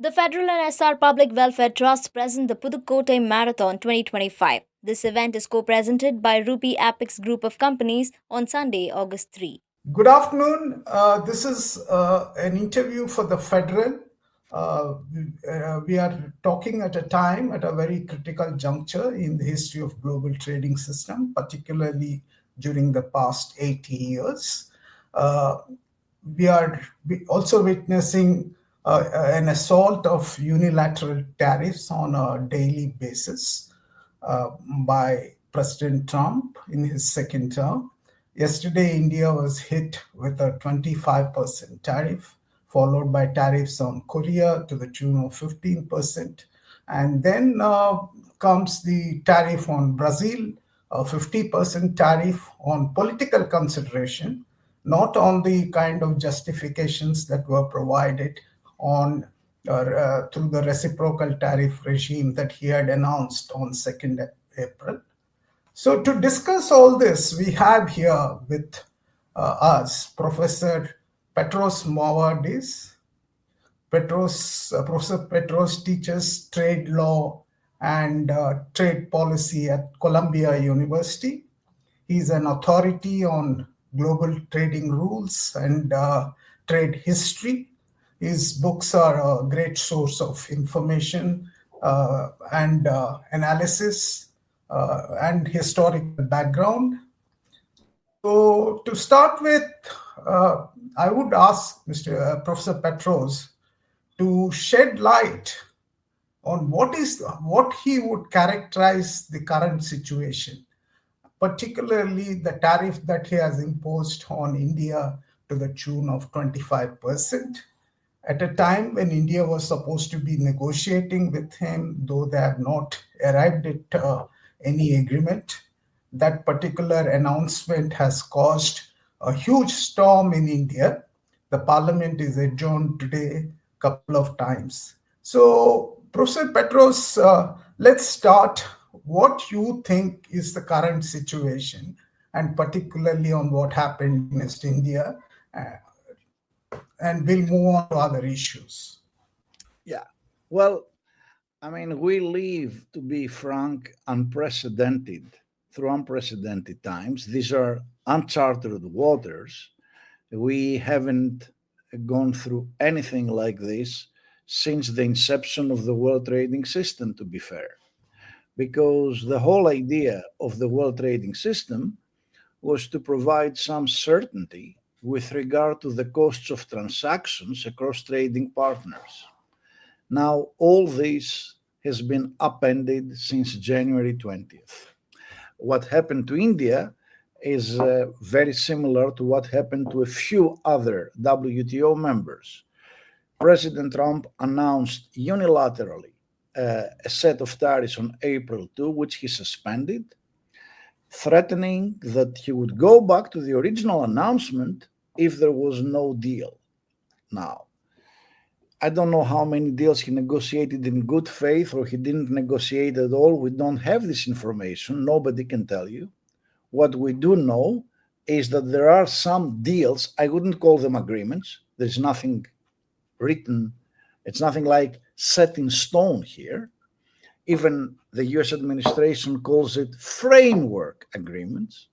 The Federal and SR Public Welfare Trust present the Pudukkottai Marathon 2025. This event is co-presented by Rupee Apex Group of Companies on Sunday, August 3. Good afternoon. This is an interview for the Federal. We are talking at a very critical juncture in the history of global trading system, particularly during the past 80 years. We are also witnessing an assault of unilateral tariffs on a daily basis by President Trump in his second term. Yesterday, India was hit with a 25% tariff, followed by tariffs on Korea to the tune of 15%. And then comes the tariff on Brazil, a 50% tariff on political consideration, not on the kind of justifications that were provided on through the reciprocal tariff regime that he had announced on 2nd April. So to discuss all this, we have here with us Professor Petros Mavroidis. Professor Petros teaches trade law and trade policy at Columbia University. He's an authority on global trading rules and trade history. His books are a great source of information and analysis and historical background. So to start with, I would ask Professor Petros to shed light on what he would characterize the current situation, particularly the tariff that he has imposed on India to the tune of 25%. At a time when India was supposed to be negotiating with him, though they have not arrived at any agreement. That particular announcement has caused a huge storm in India. The parliament is adjourned today a couple of times. So, Professor Petros, let's start. What you think is the current situation, and particularly on what happened in East India, and we'll move on to other issues. Yeah, well, we live, to be frank, through unprecedented times. These are uncharted waters. We haven't gone through anything like this since the inception of the world trading system, to be fair. Because the whole idea of the world trading system was to provide some certainty with regard to the costs of transactions across trading partners. Now, all this has been upended since January 20th. What happened to India is very similar to what happened to a few other WTO members. President Trump announced unilaterally a set of tariffs on April 2, which he suspended, threatening that he would go back to the original announcement if there was no deal. Now, I don't know how many deals he negotiated in good faith or he didn't negotiate at all. We don't have this information. Nobody can tell you. What we do know is that there are some deals. I wouldn't call them agreements. There's nothing written. It's nothing like set in stone here. Even the US administration calls it framework agreements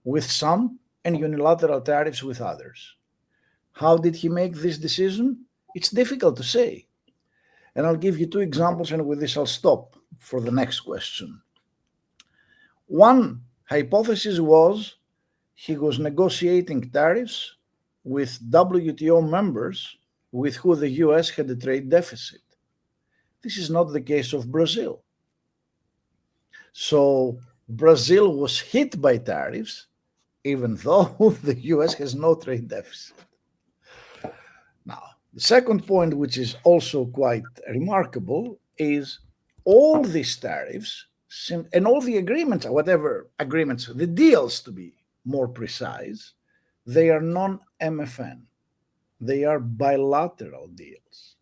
with some and unilateral tariffs with others. How did he make this decision? It's difficult to say. And I'll give you two examples, and with this I'll stop for the next question. One hypothesis was he was negotiating tariffs with WTO members with who the US had a trade deficit. This is not the case of Brazil. So Brazil was hit by tariffs, even though the US has no trade deficit. Now, the second point, which is also quite remarkable, is all these tariffs and all the agreements, whatever agreements, the deals to be more precise, they are non-MFN. They are bilateral deals.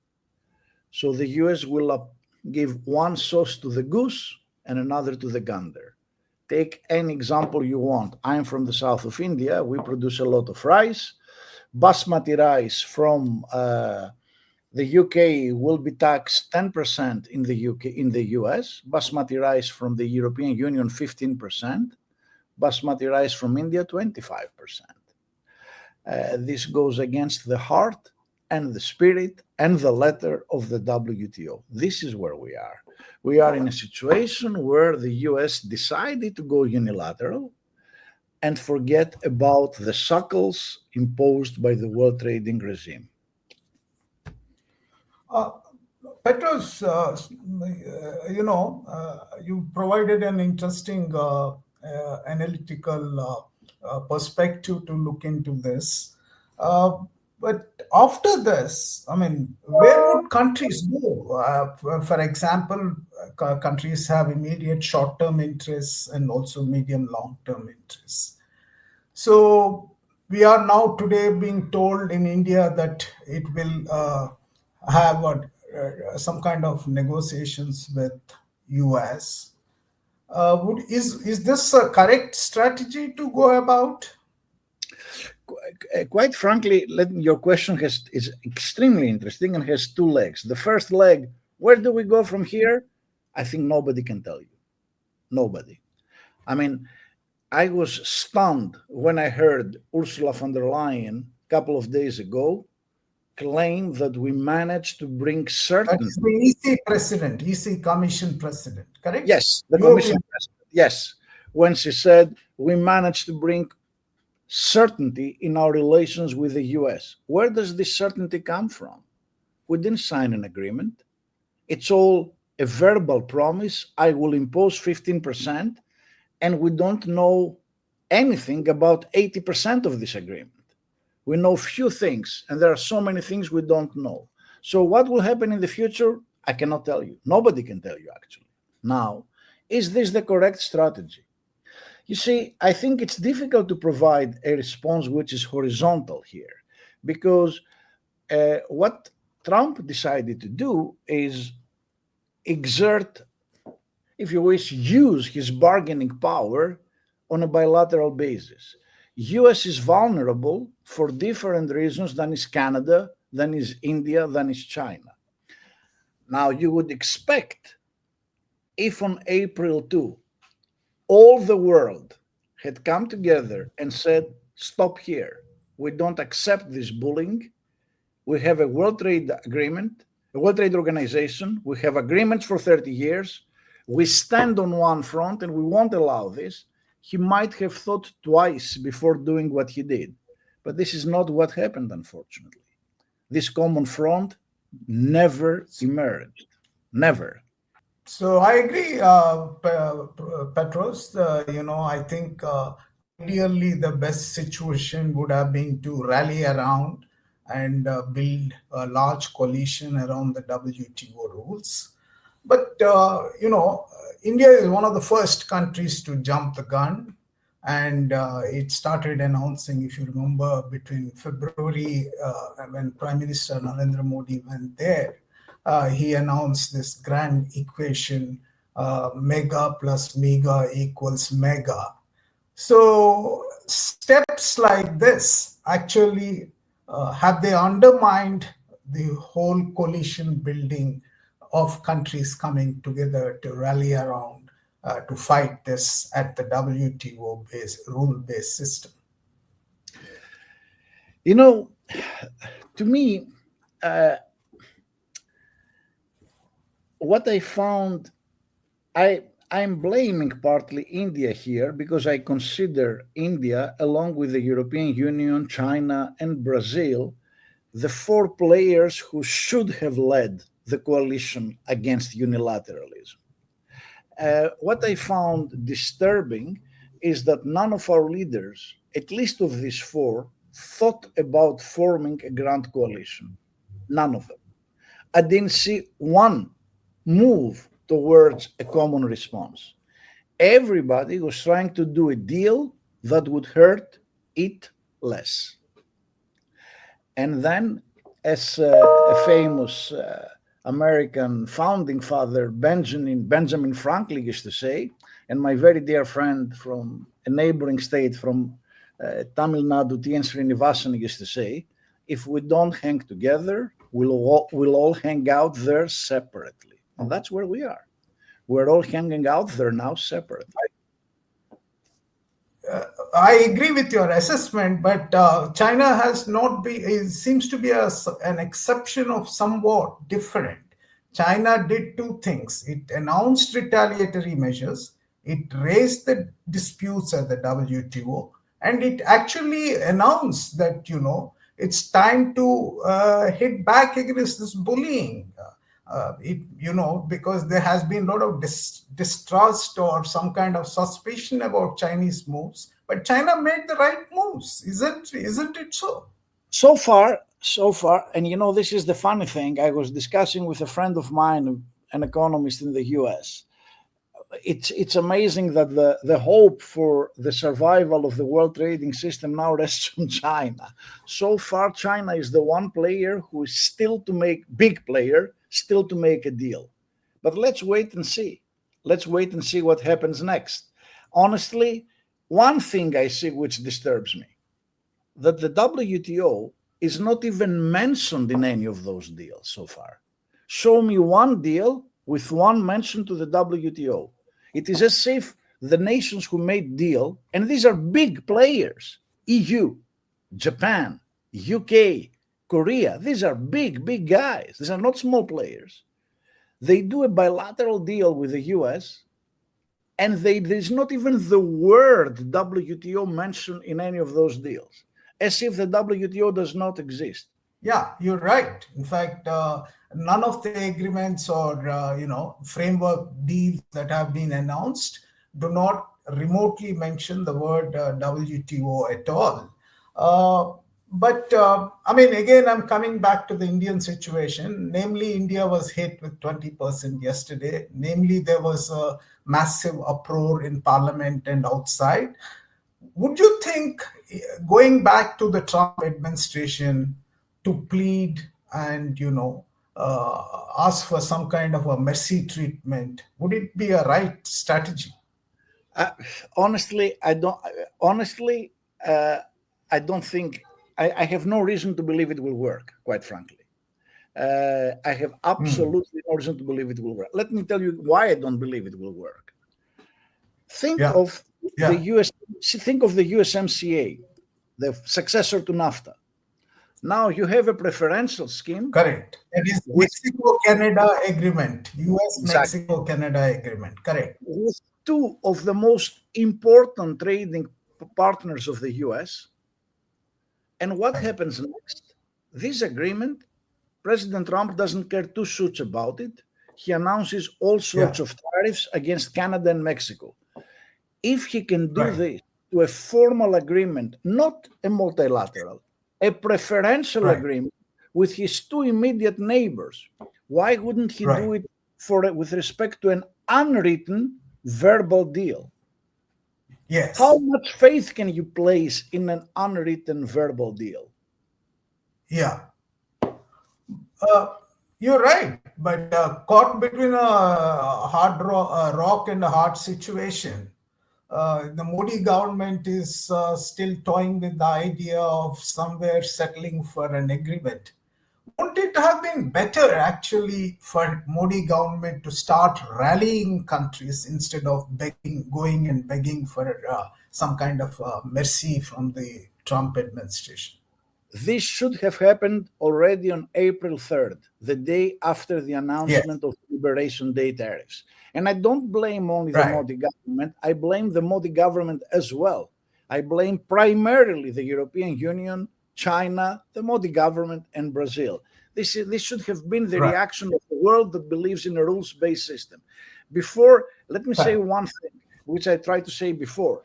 So the US will give one sauce to the goose and another to the gander. Take any example you want. I'm from the south of India. We produce a lot of rice. Basmati rice from the UK will be taxed 10% in the US, basmati rice from the European Union 15%, basmati rice from India 25%. This goes against the heart and the spirit and the letter of the WTO. This is where we are. We are in a situation where the US decided to go unilateral and forget about the shackles imposed by the world trading regime. Petros, you provided an interesting analytical perspective to look into this. But after this, I mean, where would countries go? For example, countries have immediate short-term interests and also medium long-term interests. So we are now today being told in India that it will have some kind of negotiations with US. Is this a correct strategy to go about? Quite frankly, your question is extremely interesting and has two legs. The first leg, where do we go from here? I think nobody can tell you. Nobody. I mean, I was stunned when I heard Ursula von der Leyen a couple of days ago claim that we managed to bring certainty. That is the EC president, EC Commission president, correct? Yes, the Commission president. Yes, when she said we managed to bring certainty in our relations with the US. Where does this certainty come from? We didn't sign an agreement. It's all a verbal promise. I will impose 15%, and we don't know anything about 80% of this agreement. We know few things, and there are so many things we don't know. So what will happen in the future? I cannot tell you. Nobody can tell you, actually. Now, is this the correct strategy? You see, I think it's difficult to provide a response which is horizontal here, because what Trump decided to do is exert, if you wish, use his bargaining power on a bilateral basis. US is vulnerable for different reasons than is Canada, than is India, than is China. Now, you would expect if on April 2, all the world had come together and said, stop here. We don't accept this bullying. We have a World Trade Agreement, a World Trade Organization. We have agreements for 30 years. We stand on one front and we won't allow this. He might have thought twice before doing what he did. But this is not what happened, unfortunately. This common front never emerged. Never. So I agree, Petros. I think ideally the best situation would have been to rally around and build a large coalition around the WTO rules. But, India is one of the first countries to jump the gun. And it started announcing, if you remember, between February when Prime Minister Narendra Modi went there, he announced this grand equation, mega plus mega equals mega. So steps like this actually have they undermined the whole coalition building of countries coming together to rally around to fight this at the WTO rule-based system? To me, what I found, I'm blaming partly India here because I consider India, along with the European Union, China, and Brazil, the four players who should have led the coalition against unilateralism. What I found disturbing is that none of our leaders, at least of these four, thought about forming a grand coalition. None of them. I didn't see one move towards a common response. Everybody was trying to do a deal that would hurt it less. And then, as a famous American founding father, Benjamin Franklin used to say, and my very dear friend from a neighboring state from Tamil Nadu, T.N. Srinivasan used to say, if we don't hang together, We'll all hang out there separately. And that's where we are. We're all hanging out there now separately. I agree with your assessment, but China has not been, it seems to be an exception of somewhat different. China did two things. It announced retaliatory measures, it raised the disputes at the WTO, and it actually announced that, it's time to hit back against this bullying. Because there has been a lot of distrust or some kind of suspicion about Chinese moves, but China made the right moves, isn't it so? So far, and this is the funny thing. I was discussing with a friend of mine, an economist in the US. It's amazing that the hope for the survival of the world trading system now rests on China. So far, China is the one player who is still to make a deal. But let's wait and see. Let's wait and see what happens next. Honestly, one thing I see which disturbs me, that the WTO is not even mentioned in any of those deals so far. Show me one deal with one mention to the WTO. It is as if the nations who made deal, and these are big players, EU, Japan, UK, Korea, these are big guys. These are not small players. They do a bilateral deal with the US, and there's not even the word WTO mentioned in any of those deals, as if the WTO does not exist. Yeah, you're right. In fact, none of the agreements or framework deals that have been announced do not remotely mention the word WTO at all. Again, I'm coming back to the Indian situation. Namely, India was hit with 20% yesterday. Namely, there was a massive uproar in parliament and outside. Would you think, going back to the Trump administration, to plead and ask for some kind of a mercy treatment, would it be a right strategy? Honestly, I don't think. I have no reason to believe it will work, quite frankly. I have absolutely no reason to believe it will work. Let me tell you why I don't believe it will work. Think of the USMCA, the successor to NAFTA. Now you have a preferential scheme. Correct. It is Mexico-Canada agreement, US-Mexico-Canada agreement. Correct. With two of the most important trading partners of the US. And what happens next? This agreement, President Trump doesn't care two shoots about it. He announces all sorts of tariffs against Canada and Mexico. If he can do this to a formal agreement, not a multilateral, a preferential agreement with his two immediate neighbors, why wouldn't he do it with respect to an unwritten verbal deal? Yes. How much faith can you place in an unwritten verbal deal? Yeah. You're right, but caught between a hard rock and a hard situation. The Modi government is still toying with the idea of somewhere settling for an agreement. Wouldn't it have been better actually for Modi government to start rallying countries instead of going and begging for some kind of mercy from the Trump administration? This should have happened already on April 3rd, the day after the announcement of Liberation Day tariffs. And I don't blame only the Modi government. I blame the Modi government as well. I blame primarily the European Union, China, the Modi government, and Brazil. This should have been the reaction of the world that believes in a rules-based system. Let me say one thing, which I tried to say before.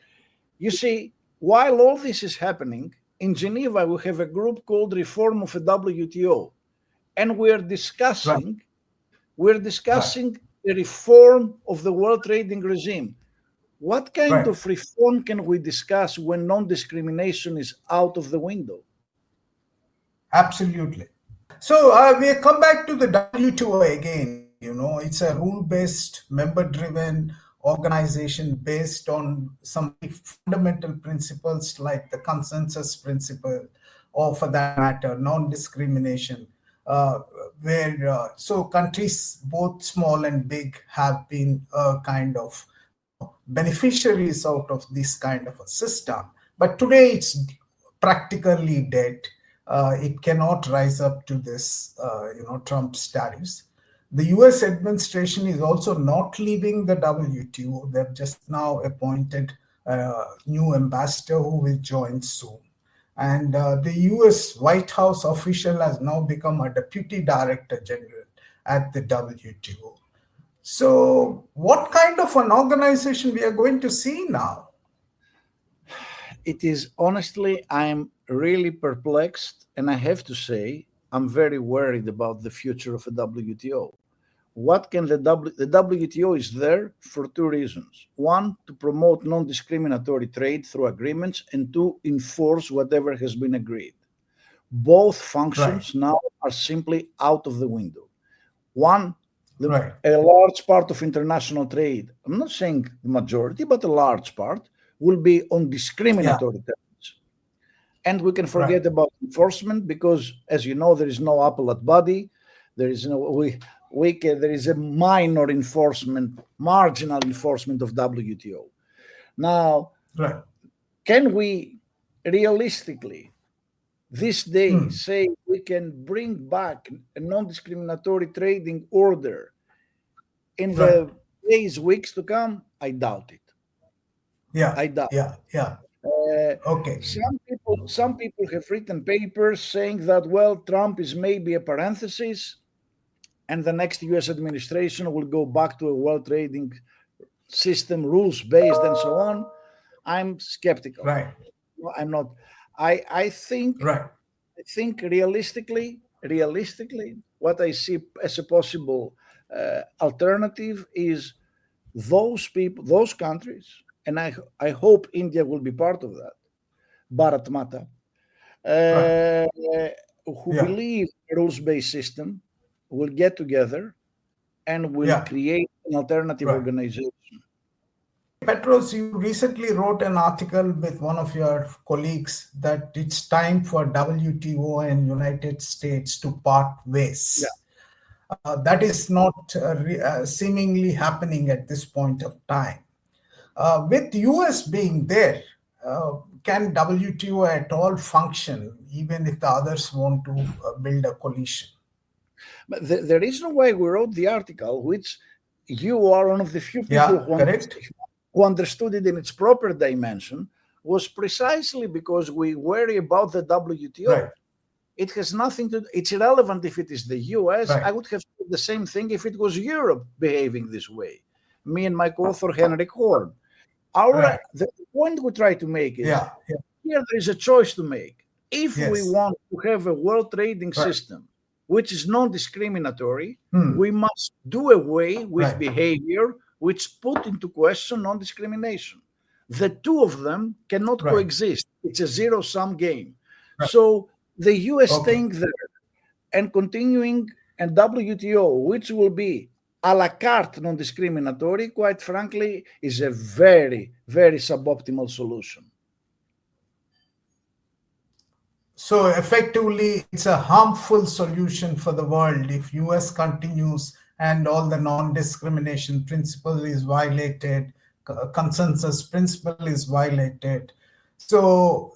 You see, while all this is happening, in Geneva, we have a group called Reform of the WTO, and we're discussing the reform of the world trading regime. What kind of reform can we discuss when non-discrimination is out of the window? Absolutely. So we come back to the WTO again. It's a rule-based, member-driven organization based on some fundamental principles like the consensus principle, or for that matter, non-discrimination. where so countries both small and big have been kind of beneficiaries out of this kind of a system. But today it's practically dead. It cannot rise up to this, Trump's tariffs. The U.S. administration is also not leaving the WTO. They've just now appointed a new ambassador who will join soon. And the US White House official has now become a deputy director general at the WTO. So, what kind of an organization we are going to see now? It is honestly, I'm really perplexed, and I have to say, I'm very worried about the future of the WTO. What can the WTO is there for two reasons. One, to promote non-discriminatory trade through agreements, and two, enforce whatever has been agreed. Both functions now are simply out of the window. One, a large part of international trade, I'm not saying the majority, but a large part, will be on discriminatory terms. And we can forget about enforcement because, as you know, there is no apple at body. There is no there is a minor enforcement, marginal enforcement of WTO. Now, can we realistically this day say we can bring back a non-discriminatory trading order in the days, weeks to come? I doubt it. I doubt. Okay. Some people have written papers saying that, well, Trump is maybe a parenthesis, and the next U.S. administration will go back to a world trading system, rules-based, and so on. I'm skeptical. I'm not. I think realistically, what I see as a possible alternative is those people, those countries, and I hope India will be part of that, Bharat Mata, who believe a rules-based system will get together and will create an alternative organization. Petros, you recently wrote an article with one of your colleagues that it's time for WTO and United States to part ways. That is not seemingly happening at this point of time. With US being there, can WTO at all function, even if the others want to build a coalition? But the reason why we wrote the article, which you are one of the few people who understood it in its proper dimension, was precisely because we worry about the WTO. It has nothing to. It's irrelevant if it is the US. I would have said the same thing if it was Europe behaving this way. Me and my co-author Henrik Horn. The point we try to make is here there is a choice to make. If we want to have a world trading system which is non-discriminatory, we must do away with behavior which put into question non-discrimination. The two of them cannot coexist. It's a zero-sum game. So the US staying there and continuing, and WTO, which will be a la carte non-discriminatory, quite frankly, is a very, very suboptimal solution. So effectively, it's a harmful solution for the world if US continues and all the non-discrimination principle is violated, consensus principle is violated. So,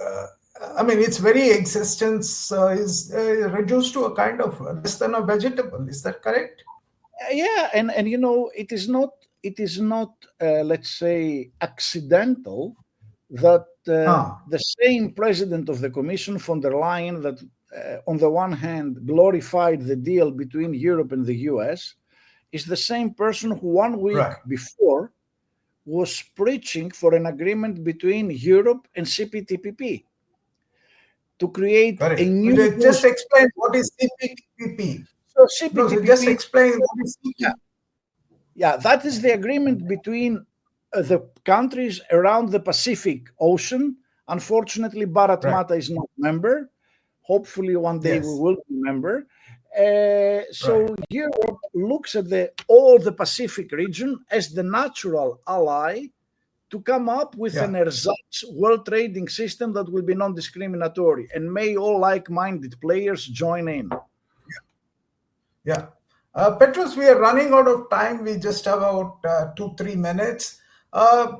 its very existence is reduced to a kind of less than a vegetable. Is that correct? Yeah, and it is not let's say accidental that the same president of the Commission, von der Leyen, that on the one hand glorified the deal between Europe and the US, is the same person who 1 week before was preaching for an agreement between Europe and CPTPP to create a new. Just explain what is CPTPP. So CPTPP. Just explain what is CPTPP. Yeah, that is the agreement between the countries around the Pacific Ocean. Unfortunately, Bharat Mata is not a member. Hopefully, one day we will be a member. So Europe looks at all the Pacific region as the natural ally to come up with an ersatz world trading system that will be non-discriminatory, and may all like-minded players join in. Yeah. Petros, we are running out of time. We just have about 2-3 minutes. Uh,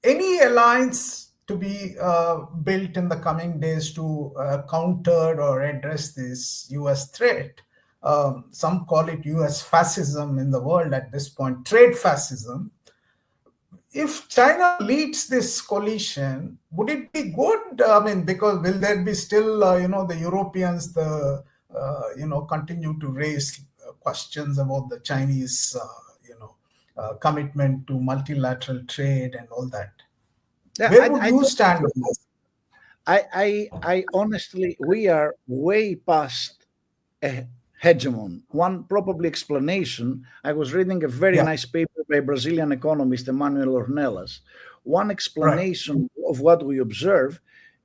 any alliance to be built in the coming days to counter or address this US threat? Some call it US fascism in the world at this point, trade fascism. If China leads this coalition, would it be good? I mean, because will there be still, the Europeans, continue to raise questions about the Chinese, commitment to multilateral trade and all that? Yeah, Where would you don't. stand on this? I honestly, we are way past a hegemon. One probably explanation, I was reading a very Yeah, nice paper by Brazilian economist Emmanuel Ornelas. One right. explanation of what we observe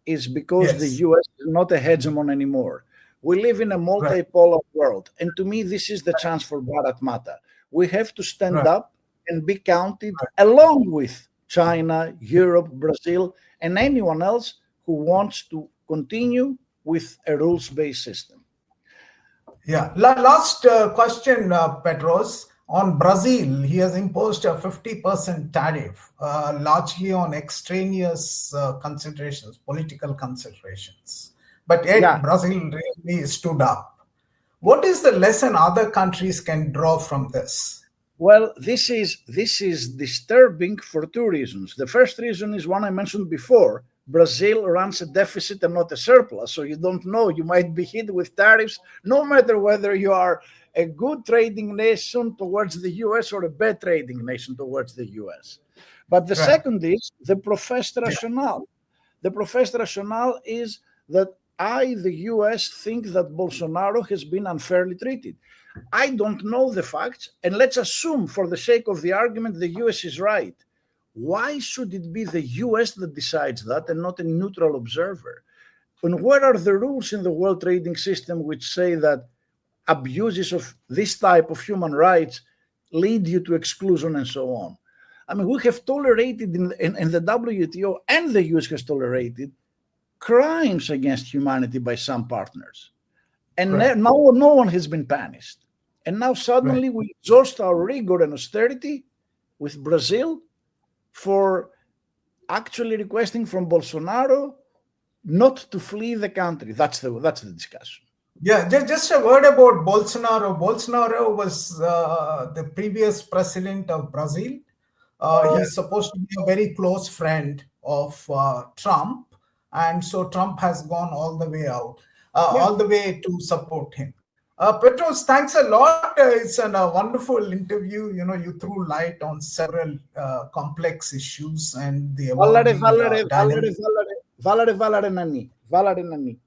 is because the Yes, US is not a hegemon anymore. We live in a right, multipolar world. And to me, this is the chance for Bharat Mata. We have to stand right, up and be counted right. along with China, Europe, Brazil, and anyone else who wants to continue with a rules-based system. Yeah. Last question, Petros. On Brazil, he has imposed a 50% tariff, largely on extraneous considerations, political considerations. But yet, Yeah, Brazil really stood up. What is the lesson other countries can draw from this? well, this is disturbing for two reasons. The first reason is one I mentioned before. Brazil runs a deficit and not a surplus, so you don't know. You might be hit with tariffs, no matter whether you are a good trading nation towards the US or a bad trading nation towards the US. But the Right. second is the professed Yeah. rationale. The professed rationale is that the US, think that Bolsonaro has been unfairly treated. I don't know the facts, and let's assume, for the sake of the argument, the US is right. Why should it be the US that decides that and not a neutral observer? And where are the rules in the world trading system which say that abuses of this type of human rights lead you to exclusion and so on? I mean, we have tolerated in the WTO, and the US has tolerated crimes against humanity by some partners. And Right. now no one has been punished. And now Right. suddenly we exhaust our rigor and austerity with Brazil for actually requesting from Bolsonaro not to flee the country. That's the discussion. Yeah, just a word about Bolsonaro. Bolsonaro was the previous president of Brazil. He's supposed to be a very close friend of Trump, and so Trump has gone all the way out, Yeah. all the way to support him. Petros, thanks a lot. It's a wonderful interview. You threw light on several complex issues and the Valare, evolving valare, valare, dynamics. valare, valare, valare nani, valare nani.